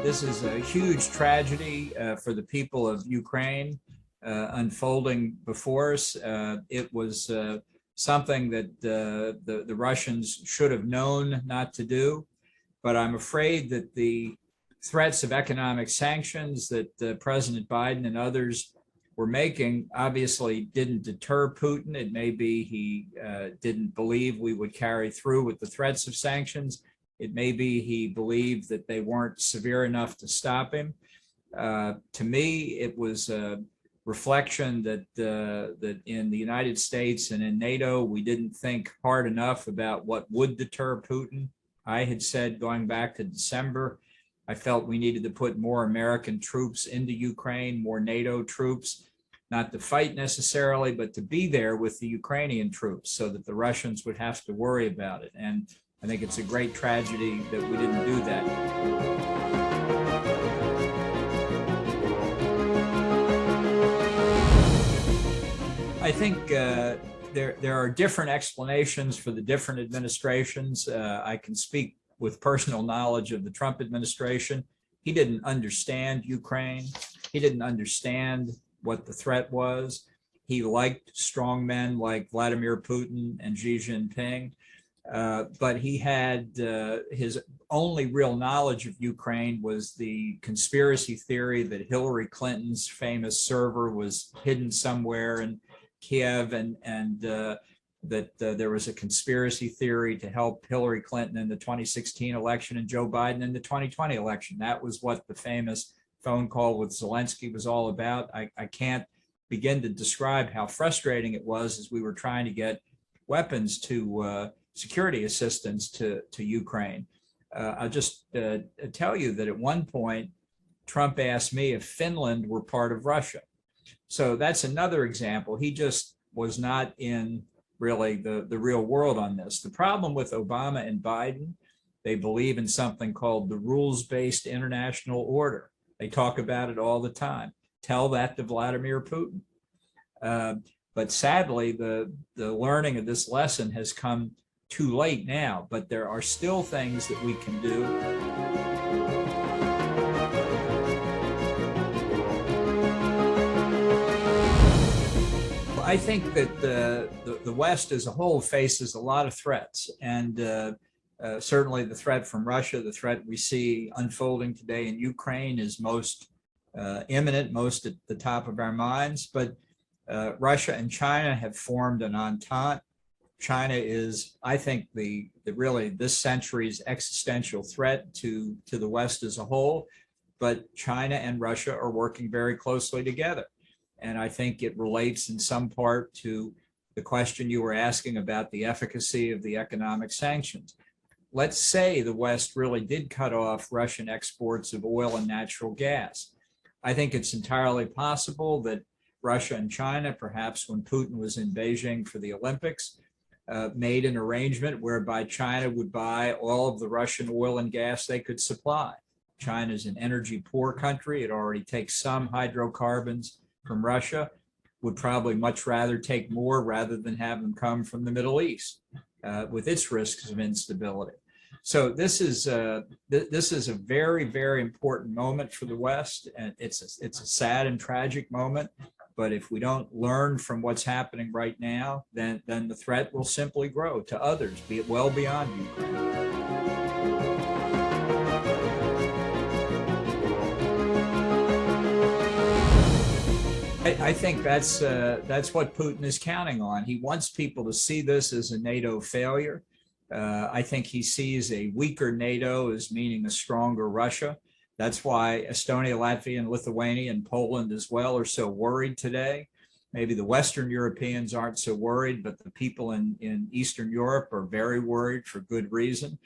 This is a huge tragedy for the people of Ukraine unfolding before us. It was something that the Russians should have known not to do, but I'm afraid that the threats of economic sanctions that President Biden and others were making obviously didn't deter Putin. It may be he didn't believe we would carry through with the threats of sanctions. It may be he believed that they weren't severe enough to stop him. To me, it was a reflection that that in the United States and in NATO, we didn't think hard enough about what would deter Putin. I had said going back to December, I felt we needed to put more American troops into Ukraine, more NATO troops, not to fight necessarily, but to be there with the Ukrainian troops so that the Russians would have to worry about it. And I think it's a great tragedy that we didn't do that. I think there are different explanations for the different administrations. I can speak with personal knowledge of the Trump administration. He didn't understand Ukraine. He didn't understand what the threat was. He liked strong men like Vladimir Putin and Xi Jinping. But he had his only real knowledge of Ukraine was the conspiracy theory that Hillary Clinton's famous server was hidden somewhere in Kiev, and that there was a conspiracy theory to help Hillary Clinton in the 2016 election and Joe Biden in the 2020 election. That was what the famous phone call with Zelensky was all about. I can't begin to describe how frustrating it was as we were trying to get weapons to security assistance to Ukraine. I'll just tell you that at one point, Trump asked me if Finland were part of Russia. So that's another example. He just was not in really the real world on this. The problem with Obama and Biden, they believe in something called the rules-based international order. They talk about it all the time. Tell that to Vladimir Putin. But sadly, the learning of this lesson has come too late now, but there are still things that we can do. I think that the West as a whole faces a lot of threats, and certainly the threat from Russia, the threat we see unfolding today in Ukraine is most imminent, most at the top of our minds. But Russia and China have formed an entente. China is, I think, the really this century's existential threat to the West as a whole, but China and Russia are working very closely together. And I think it relates in some part to the question you were asking about the efficacy of the economic sanctions. Let's say the West really did cut off Russian exports of oil and natural gas. I think it's entirely possible that Russia and China, perhaps when Putin was in Beijing for the Olympics, made an arrangement whereby China would buy all of the Russian oil and gas they could supply. China is an energy poor country. It already takes some hydrocarbons from Russia, would probably much rather take more rather than have them come from the Middle East with its risks of instability. So this is a very, very important moment for the West, and it's a sad and tragic moment. But if we don't learn from what's happening right now, then the threat will simply grow to others, be it well beyond Ukraine. I think that's what Putin is counting on. He wants people to see this as a NATO failure. I think he sees a weaker NATO as meaning a stronger Russia. That's why Estonia, Latvia, and Lithuania, and Poland as well are so worried today. Maybe the Western Europeans aren't so worried, but the people in Eastern Europe are very worried for good reason.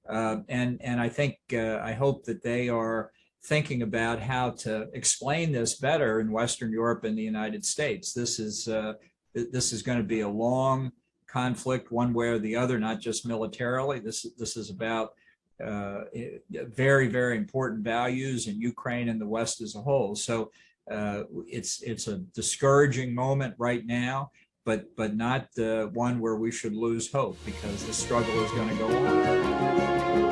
And I think, I hope that they are thinking about how to explain this better in Western Europe and the United States. This is going to be a long conflict, one way or the other, not just militarily. This is about very, very important values in Ukraine and the West as a whole. So it's a discouraging moment right now, but not one where we should lose hope, because the struggle is going to go on.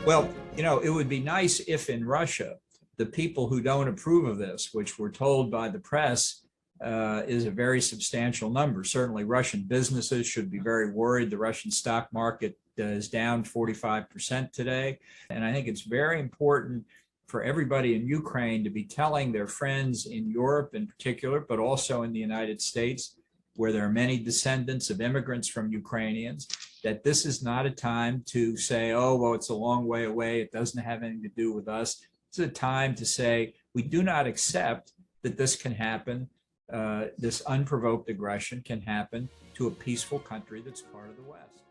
Well, it would be nice if in Russia, the people who don't approve of this, which we're told by the press, is a very substantial number. Certainly, Russian businesses should be very worried. The Russian stock market is down 45% today. And I think it's very important for everybody in Ukraine to be telling their friends in Europe in particular, but also in the United States, where there are many descendants of immigrants from Ukrainians, that this is not a time to say, oh, well, it's a long way away. It doesn't have anything to do with us. It's a time to say, we do not accept that this can happen. This unprovoked aggression can happen to a peaceful country that's part of the West.